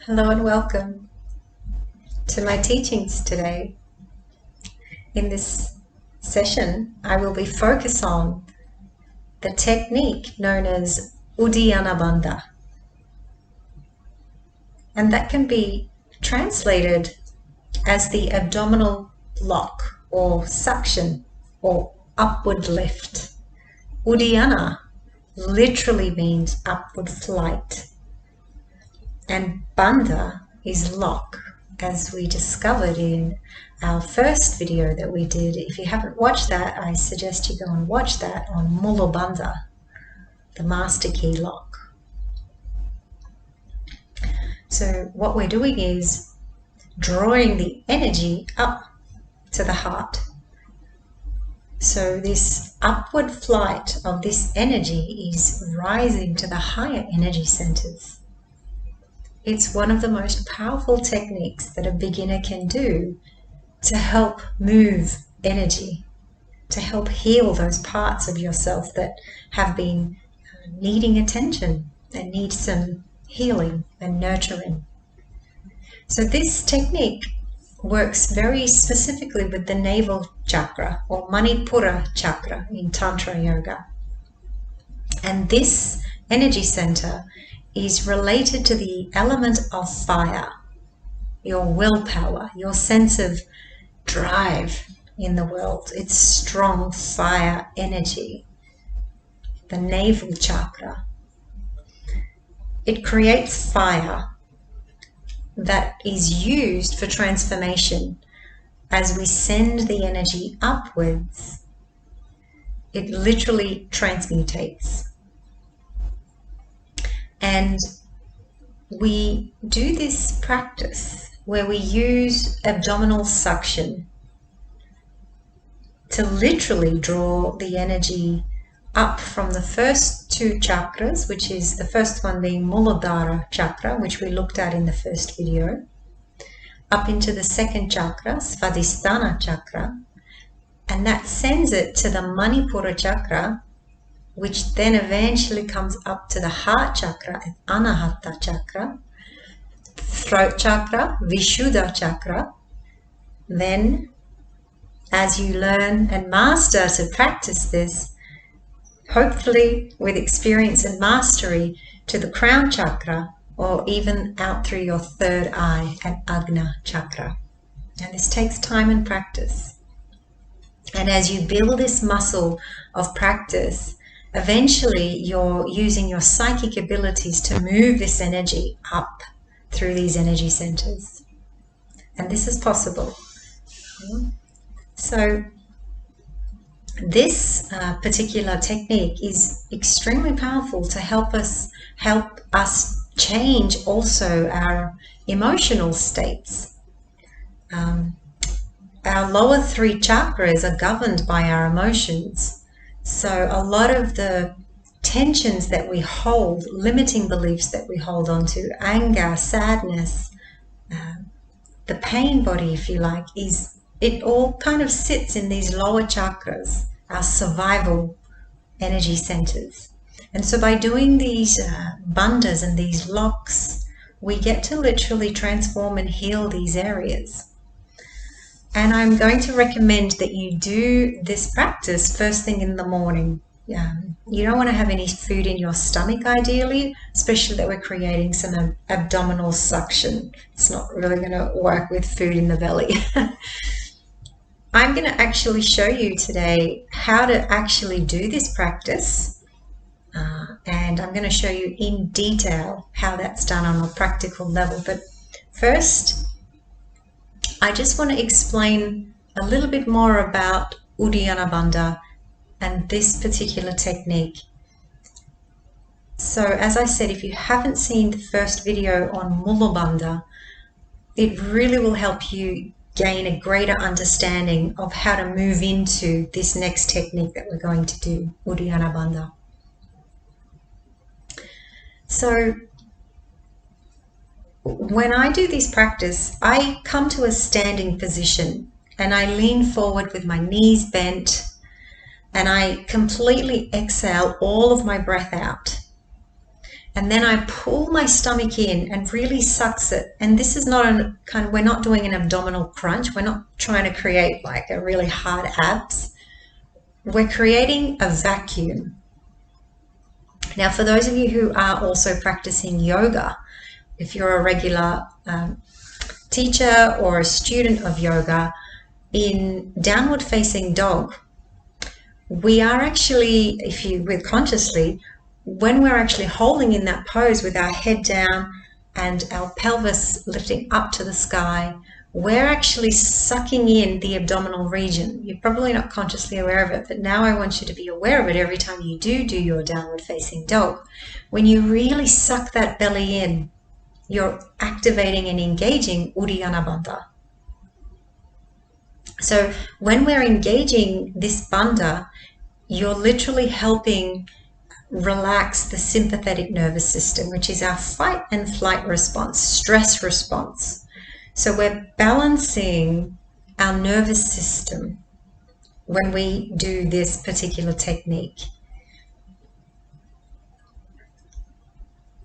Hello and welcome to my teachings today. In this session, I will be focused on the technique known as Uddiyana Bandha. And that can be translated as the abdominal lock or suction or upward lift. Uddiyana literally means upward flight. And Bandha is lock, as we discovered in our first video that we did. If you haven't watched that, I suggest you go and watch that on Mula Bandha, the master key lock. So what we're doing is drawing the energy up to the heart. So this upward flight of this energy is rising to the higher energy centers. It's one of the most powerful techniques that a beginner can do to help move energy, to help heal those parts of yourself that have been needing attention and need some healing and nurturing. So this technique works very specifically with the navel chakra or Manipura chakra in Tantra Yoga. And this energy center is related to the element of fire, your willpower, your sense of drive in the world. It's strong fire energy, the navel chakra. It creates fire that is used for transformation. As we send the energy upwards, it literally transmutates. And we do this practice where we use abdominal suction to literally draw the energy up from the first two chakras, which is the first one being Muladhara chakra, which we looked at in the first video, up into the second chakra, Svadhisthana chakra, and that sends it to the Manipura chakra, which then eventually comes up to the heart chakra, Anahata chakra, throat chakra, Vishuddha chakra. Then, as you learn and master to practice this, hopefully with experience and mastery, to the crown chakra, or even out through your third eye at Agna chakra. And this takes time and practice. And as you build this muscle of practice, eventually you're using your psychic abilities to move this energy up through these energy centers. And this is possible. So this particular technique is extremely powerful to help us change also our emotional states. Our lower three chakras are governed by our emotions. So a lot of the tensions that we hold, limiting beliefs that we hold on to, anger, sadness, the pain body, if you like, it all kind of sits in these lower chakras, our survival energy centers. And so by doing these bandhas and these locks, we get to literally transform and heal these areas. And I'm going to recommend that you do this practice first thing in the morning. You don't want to have any food in your stomach ideally, especially that we're creating some abdominal suction. It's not really going to work with food in the belly. I'm going to actually show you today how to actually do this practice. And I'm going to show you in detail how that's done on a practical level. But first, I just want to explain a little bit more about Uddiyana Bandha and this particular technique. So as I said, if you haven't seen the first video on Mula Bandha, it really will help you gain a greater understanding of how to move into this next technique that we're going to do, Uddiyana Bandha. So when I do this practice, I come to a standing position and I lean forward with my knees bent and I completely exhale all of my breath out. And then I pull my stomach in and really sucks it. And this is not we're not doing an abdominal crunch. We're not trying to create like a really hard abs. We're creating a vacuum. Now, for those of you who are also practicing yoga, if you're a regular teacher or a student of yoga, in downward facing dog, we are actually, if you with consciously, when we're actually holding in that pose with our head down and our pelvis lifting up to the sky, we're actually sucking in the abdominal region. You're probably not consciously aware of it, but now I want you to be aware of it every time you do your downward facing dog. When you really suck that belly in, you're activating and engaging Uddiyana Bandha. So when we're engaging this bandha, you're literally helping relax the sympathetic nervous system, which is our fight and flight response, stress response. So we're balancing our nervous system when we do this particular technique.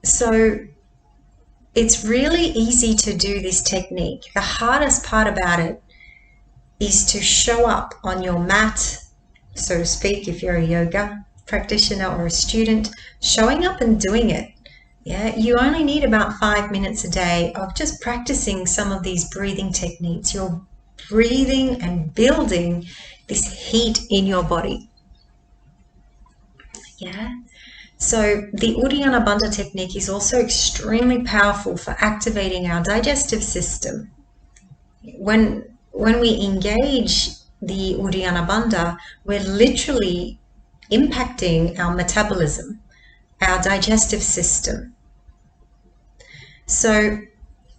So it's really easy to do this technique. The hardest part about it is to show up on your mat, so to speak, if you're a yoga practitioner or a student, showing up and doing it. Yeah, you only need about 5 minutes a day of just practicing some of these breathing techniques. You're breathing and building this heat in your body. Yeah. So the Uddiyana Bandha technique is also extremely powerful for activating our digestive system. When we engage the Uddiyana Bandha, we're literally impacting our metabolism, our digestive system. So,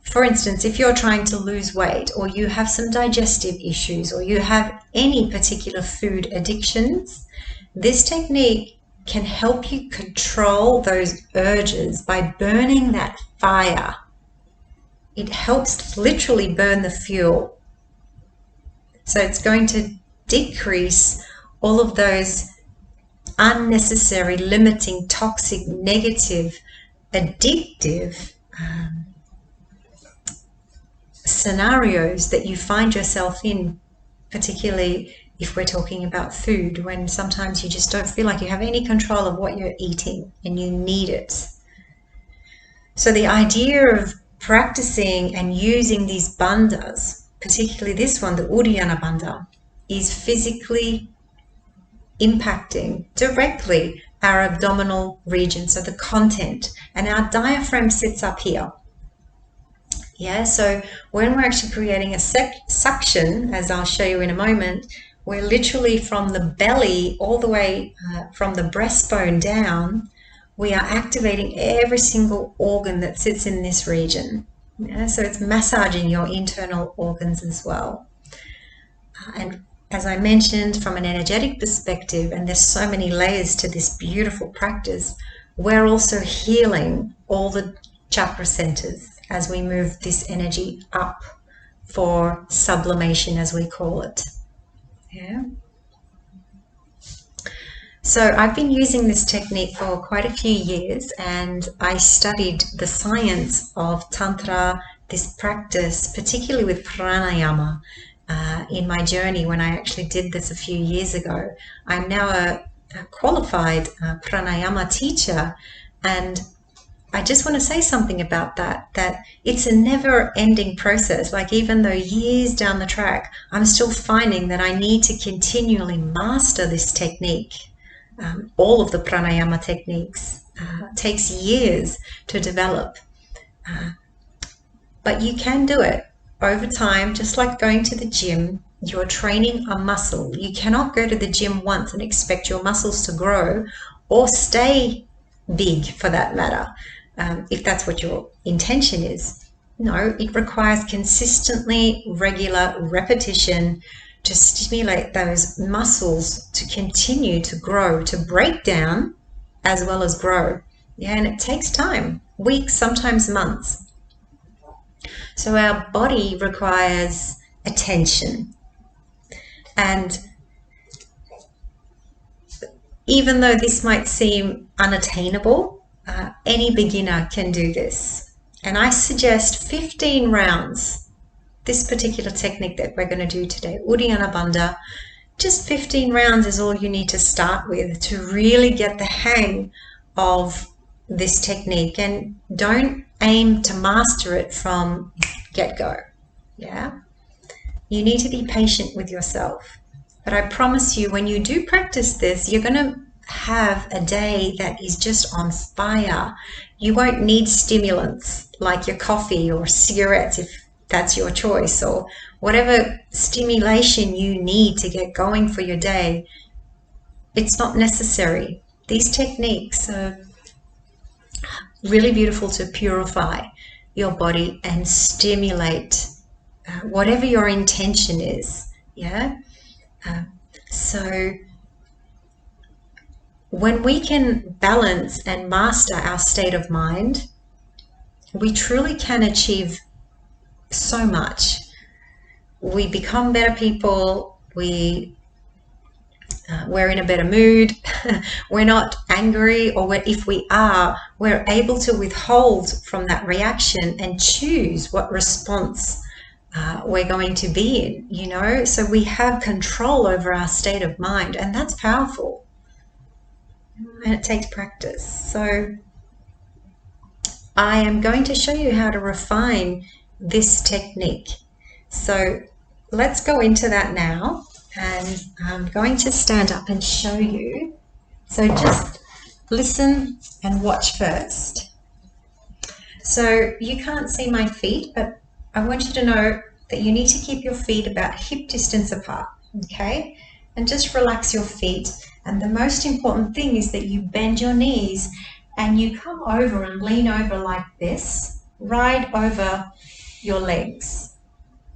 for instance, if you're trying to lose weight, or you have some digestive issues, or you have any particular food addictions, this technique can help you control those urges by burning that fire. It helps literally burn the fuel. So it's going to decrease all of those unnecessary, limiting, toxic, negative, addictive scenarios that you find yourself in, particularly if we're talking about food, when sometimes you just don't feel like you have any control of what you're eating and you need it. So the idea of practicing and using these bandhas, particularly this one, the Uddiyana Bandha, is physically impacting directly our abdominal region, so the content, and our diaphragm sits up here. Yeah, so when we're actually creating a suction, as I'll show you in a moment, we're literally from the belly all the way from the breastbone down, we are activating every single organ that sits in this region. Yeah, so it's massaging your internal organs as well. And as I mentioned, from an energetic perspective, and there's so many layers to this beautiful practice, we're also healing all the chakra centers as we move this energy up for sublimation, as we call it. Yeah. So I've been using this technique for quite a few years, and I studied the science of Tantra, this practice, particularly with pranayama, in my journey when I actually did this a few years ago. I'm now a qualified pranayama teacher, and I just want to say something about that it's a never-ending process. Like, even though years down the track, I'm still finding that I need to continually master this technique. All of the pranayama techniques takes years to develop, but you can do it over time, just like going to the gym. You're training a muscle. You cannot go to the gym once and expect your muscles to grow or stay big, for that matter, if that's what your intention is. No, it requires consistently regular repetition to stimulate those muscles to continue to grow, to break down as well as grow. Yeah, and it takes time, weeks, sometimes months. So our body requires attention. And even though this might seem unattainable, any beginner can do this. And I suggest 15 rounds. This particular technique that we're going to do today, Uddiyana Bandha, just 15 rounds is all you need to start with to really get the hang of this technique. And don't aim to master it from get-go. Yeah? You need to be patient with yourself. But I promise you, when you do practice this, you're going to have a day that is just on fire. You won't need stimulants like your coffee or cigarettes if that's your choice, or whatever stimulation you need to get going for your day. It's not necessary. These techniques are really beautiful to purify your body and stimulate whatever your intention is. Yeah. So when we can balance and master our state of mind, we truly can achieve so much. We become better people. We're in a better mood. We're not angry, or if we are, we're able to withhold from that reaction and choose what response we're going to be in, you know. So we have control over our state of mind, and that's powerful. And it takes practice. So I am going to show you how to refine this technique. So let's go into that now, and I'm going to stand up and show you. So just listen and watch first. So you can't see my feet, but I want you to know that you need to keep your feet about hip distance apart, okay? And just relax your feet. And the most important thing is that you bend your knees and you come over and lean over like this, right over your legs.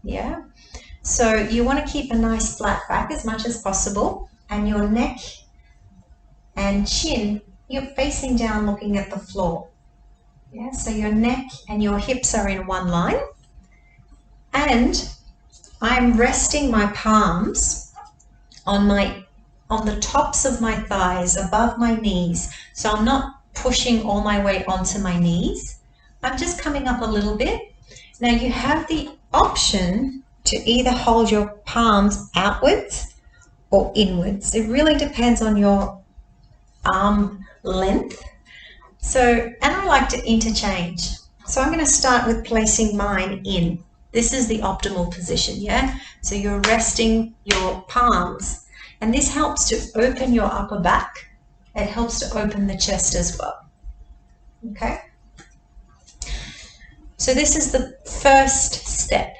Yeah. So you want to keep a nice flat back as much as possible, and your neck and chin, you're facing down looking at the floor. Yeah. So your neck and your hips are in one line, and I'm resting my palms on the tops of my thighs above my knees. So I'm not pushing all my weight onto my knees. I'm just coming up a little bit. Now you have the option to either hold your palms outwards or inwards. It really depends on your arm length. So, and I like to interchange. So I'm going to start with placing mine in. This is the optimal position, yeah? So you're resting your palms, and this helps to open your upper back. It helps to open the chest as well. Okay? So this is the first step.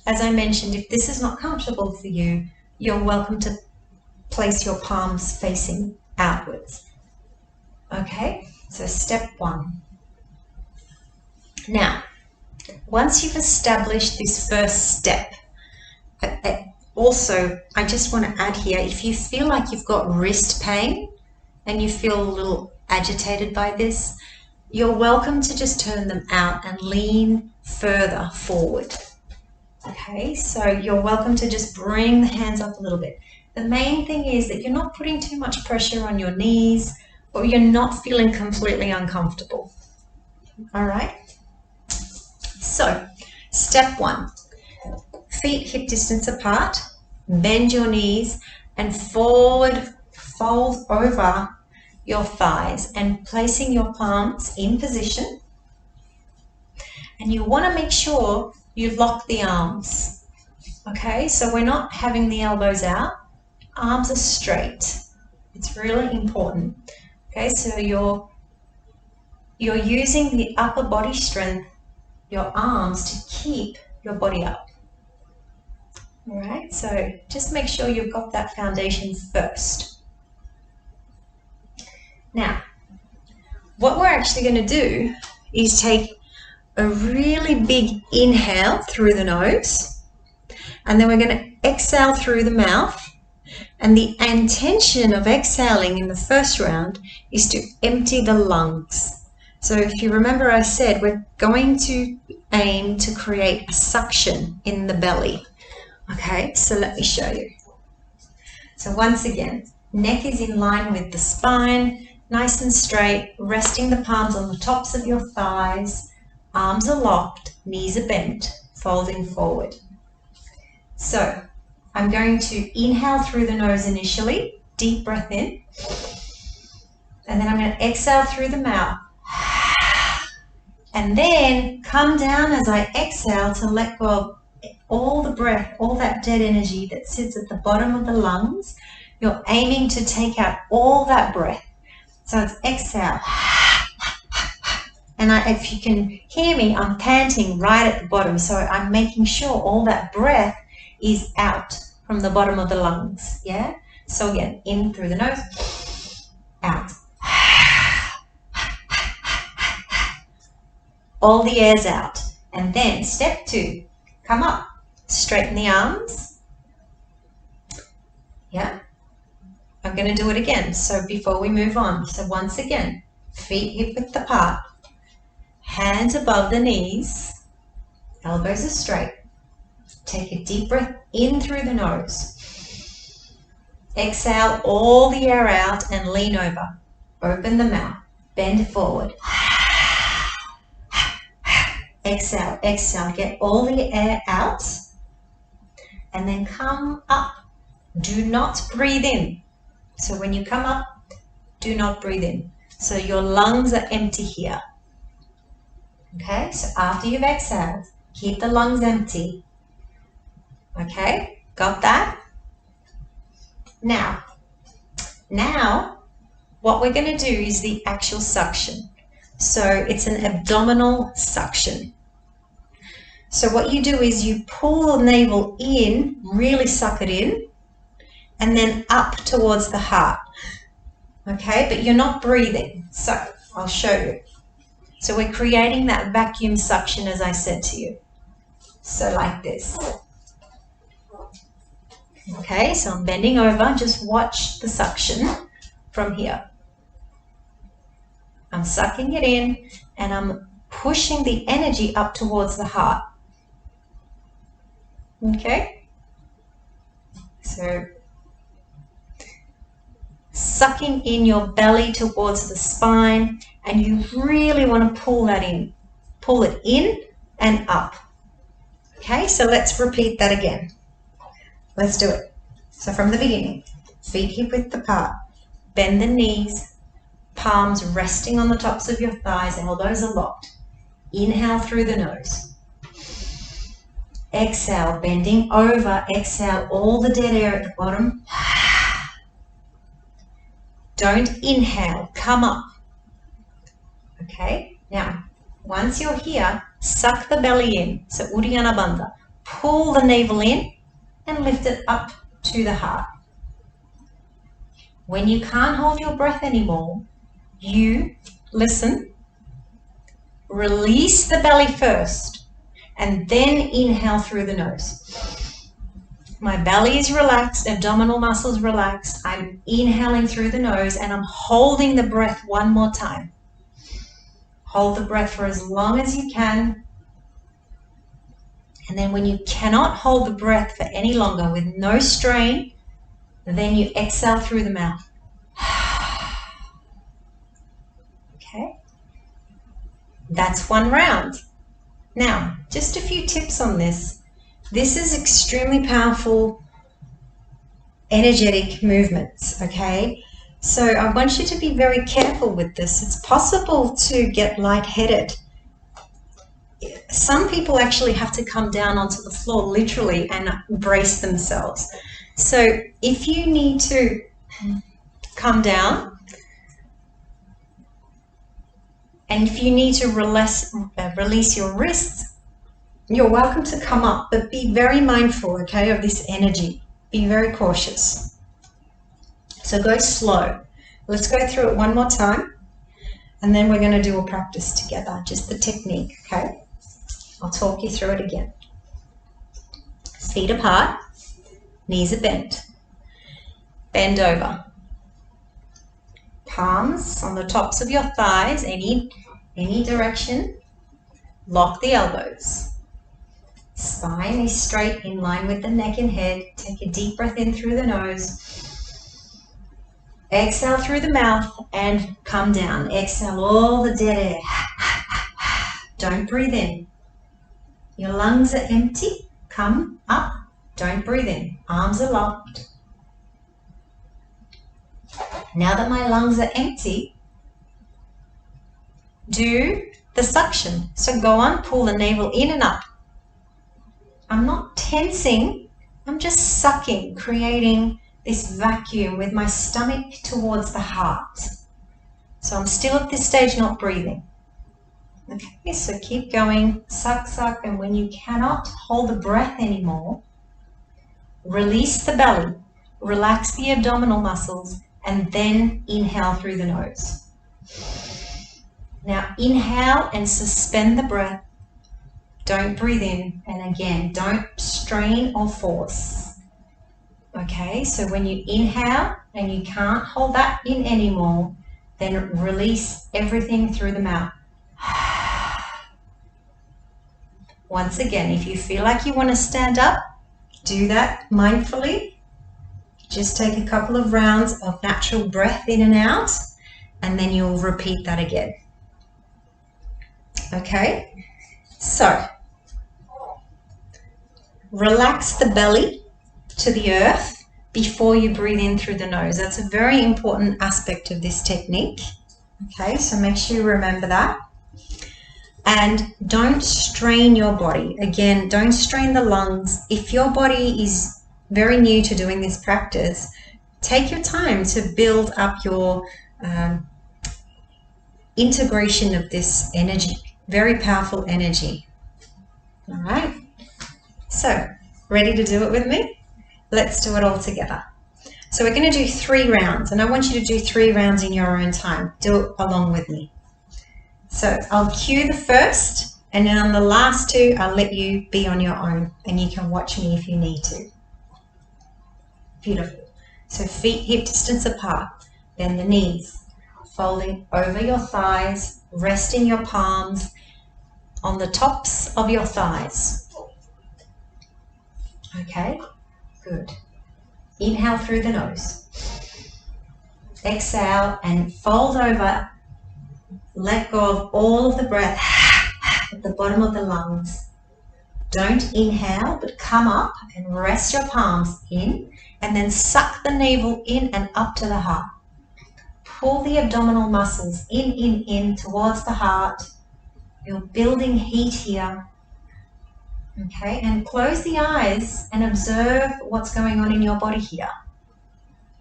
As I mentioned, if this is not comfortable for you, you're welcome to place your palms facing outwards. Okay? So step one. Now, once you've established this first step, also, I just want to add here, if you feel like you've got wrist pain and you feel a little agitated by this, you're welcome to just turn them out and lean further forward. Okay, so you're welcome to just bring the hands up a little bit. The main thing is that you're not putting too much pressure on your knees, or you're not feeling completely uncomfortable. All right. So, step one, feet hip distance apart, bend your knees and forward fold over your thighs and placing your palms in position. And you want to make sure you lock the arms. Okay, so we're not having the elbows out, arms are straight. It's really important. Okay, so you're using the upper body strength, your arms, to keep your body up. All right, so just make sure you've got that foundation first. Now, what we're actually going to do is take a really big inhale through the nose, and then we're going to exhale through the mouth. And the intention of exhaling in the first round is to empty the lungs. So if you remember, I said we're going to aim to create a suction in the belly. Okay, so let me show you. So once again, neck is in line with the spine, nice and straight, resting the palms on the tops of your thighs. Arms are locked, knees are bent, folding forward. So I'm going to inhale through the nose initially, deep breath in, and then I'm going to exhale through the mouth. And then come down as I exhale to let go of all the breath, all that dead energy that sits at the bottom of the lungs. You're aiming to take out all that breath. So it's exhale. And if you can hear me, I'm panting right at the bottom. So I'm making sure all that breath is out from the bottom of the lungs. Yeah? So again, in through the nose, out. All the air's out. And then step 2, come up. Straighten the arms. Yeah? I'm going to do it again. So before we move on. So once again, feet hip width apart. Hands above the knees. Elbows are straight. Take a deep breath in through the nose. Exhale all the air out and lean over. Open the mouth. Bend forward. Exhale, exhale. Get all the air out. And then come up. Do not breathe in. So when you come up, do not breathe in. So your lungs are empty here. Okay, so after you've exhaled, keep the lungs empty. Okay, got that? Now, what we're going to do is the actual suction. So it's an abdominal suction. So what you do is you pull the navel in, really suck it in, and then up towards the heart. Okay, but you're not breathing. So I'll show you. So we're creating that vacuum suction as I said to you. So like this. Okay, so I'm bending over. Just watch the suction from here. I'm sucking it in and I'm pushing the energy up towards the heart. Okay? So sucking in your belly towards the spine, and you really want to pull that in. Pull it in and up. Okay, so let's repeat that again. Let's do it. So from the beginning, feet hip width apart, bend the knees, palms resting on the tops of your thighs, elbows are locked. Inhale through the nose. Exhale, bending over, exhale all the dead air at the bottom. Don't inhale, come up. Okay, now once you're here, suck the belly in. So Uddiyana Bandha. Pull the navel in and lift it up to the heart. When you can't hold your breath anymore, you listen, release the belly first, and then inhale through the nose. My belly is relaxed, abdominal muscles relaxed. I'm inhaling through the nose and I'm holding the breath one more time. Hold the breath for as long as you can. And then when you cannot hold the breath for any longer with no strain, then you exhale through the mouth. Okay? That's one round. Now, just a few tips on this. This is extremely powerful, energetic movements, okay? So I want you to be very careful with this. It's possible to get lightheaded. Some people actually have to come down onto the floor literally and brace themselves. So if you need to come down, and if you need to release your wrists, you're welcome to come up, but be very mindful, okay, of this energy. Be very cautious. So go slow. Let's go through it one more time, and then we're going to do a practice together, just the technique, okay? I'll talk you through it again. Feet apart, knees are bent. Bend over. Palms on the tops of your thighs, any direction. Lock the elbows. Spine is straight in line with the neck and head. Take a deep breath in through the nose. Exhale through the mouth and come down. Exhale all the dead air. Don't breathe in. Your lungs are empty. Come up. Don't breathe in. Arms are locked. Now that my lungs are empty, do the suction. So go on, pull the navel in and up. I'm not tensing. I'm just sucking, creating this vacuum with my stomach towards the heart. So I'm still at this stage not breathing. Okay, so keep going, suck, suck, and when you cannot hold the breath anymore, release the belly, relax the abdominal muscles, and then inhale through the nose. Now inhale and suspend the breath. Don't breathe in, and again, don't strain or force. Okay, so when you inhale and you can't hold that in anymore, then release everything through the mouth. Once again, if you feel like you want to stand up, do that mindfully. Just take a couple of rounds of natural breath in and out, and then you'll repeat that again. Okay, so relax the belly to the earth before you breathe in through the nose. That's a very important aspect of this technique. Okay, so make sure you remember that. And don't strain your body. Again, don't strain the lungs. If your body is very new to doing this practice, take your time to build up your integration of this energy. Very powerful energy. All right. So, ready to do it with me? Let's do it all together. So we're going to do 3 rounds, and I want you to do 3 rounds in your own time. Do it along with me. So I'll cue the first, and then on the last 2, I'll let you be on your own, and you can watch me if you need to. Beautiful. So feet hip distance apart, bend the knees, folding over your thighs, resting your palms on the tops of your thighs. Okay, good. Inhale through the nose. Exhale and fold over. Let go of all of the breath at the bottom of the lungs. Don't inhale, but come up and rest your palms in, and then suck the navel in and up to the heart. Pull the abdominal muscles in towards the heart. You're building heat here. Okay, and close the eyes and observe what's going on in your body here.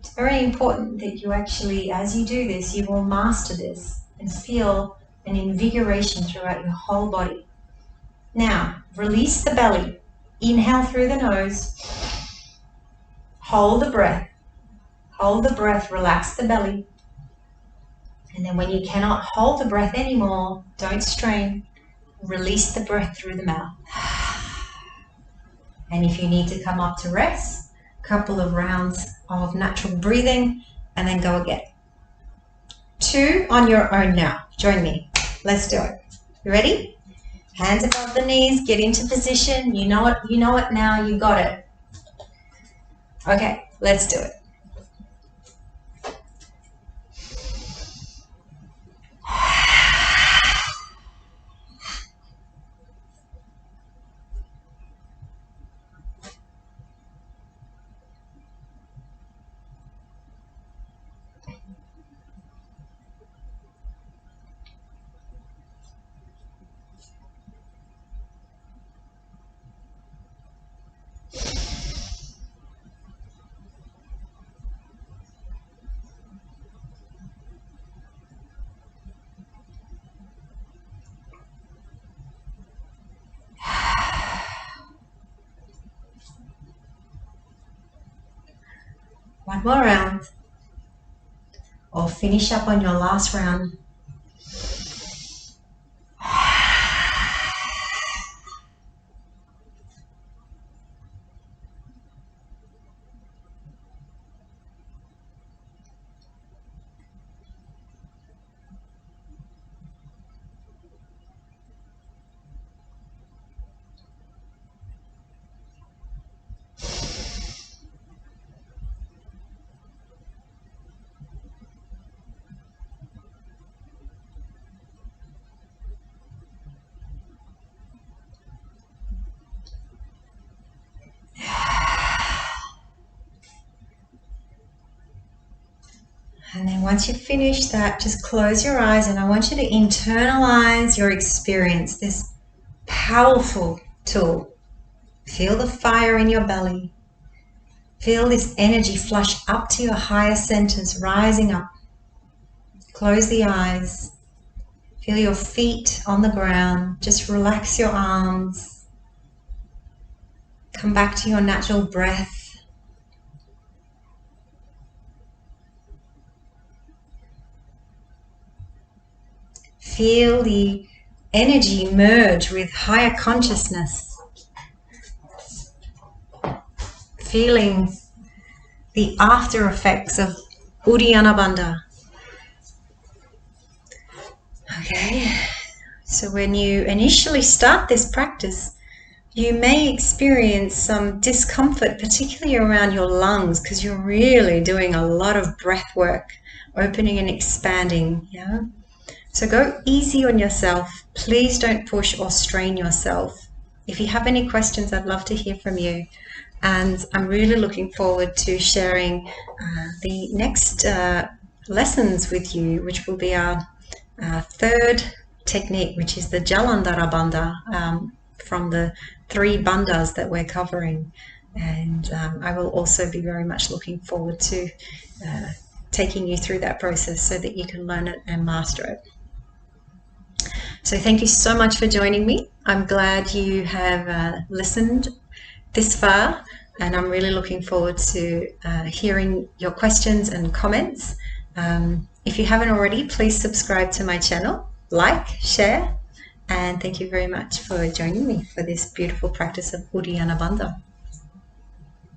It's very important that you actually, as you do this, you will master this and feel an invigoration throughout your whole body. Now, release the belly. Inhale through the nose. Hold the breath. Hold the breath, relax the belly. And then when you cannot hold the breath anymore, don't strain. Release the breath through the mouth. And if you need to come up to rest, a couple of rounds of natural breathing, and then go again. 2 on your own now. Join me. Let's do it. You ready? Hands above the knees, get into position. You know it now, you got it. Okay, let's do it. One more round. Or finish up on your last round. And then once you finish that, just close your eyes, and I want you to internalize your experience, this powerful tool. Feel the fire in your belly. Feel this energy flush up to your higher centers, rising up. Close the eyes. Feel your feet on the ground. Just relax your arms. Come back to your natural breath. Feel the energy merge with higher consciousness. Feeling the after effects of Uddiyana Bandha. Okay, so when you initially start this practice, you may experience some discomfort, particularly around your lungs, because you're really doing a lot of breath work, opening and expanding. Yeah. So go easy on yourself. Please don't push or strain yourself. If you have any questions, I'd love to hear from you. And I'm really looking forward to sharing the next lessons with you, which will be our third technique, which is the Jalandhara Bandha, from the 3 bandhas that we're covering. And I will also be very much looking forward to taking you through that process so that you can learn it and master it. So thank you so much for joining me. I'm glad you have listened this far, and I'm really looking forward to hearing your questions and comments. If you haven't already, please subscribe to my channel, like, share, and thank you very much for joining me for this beautiful practice of Uddiyana Bandha.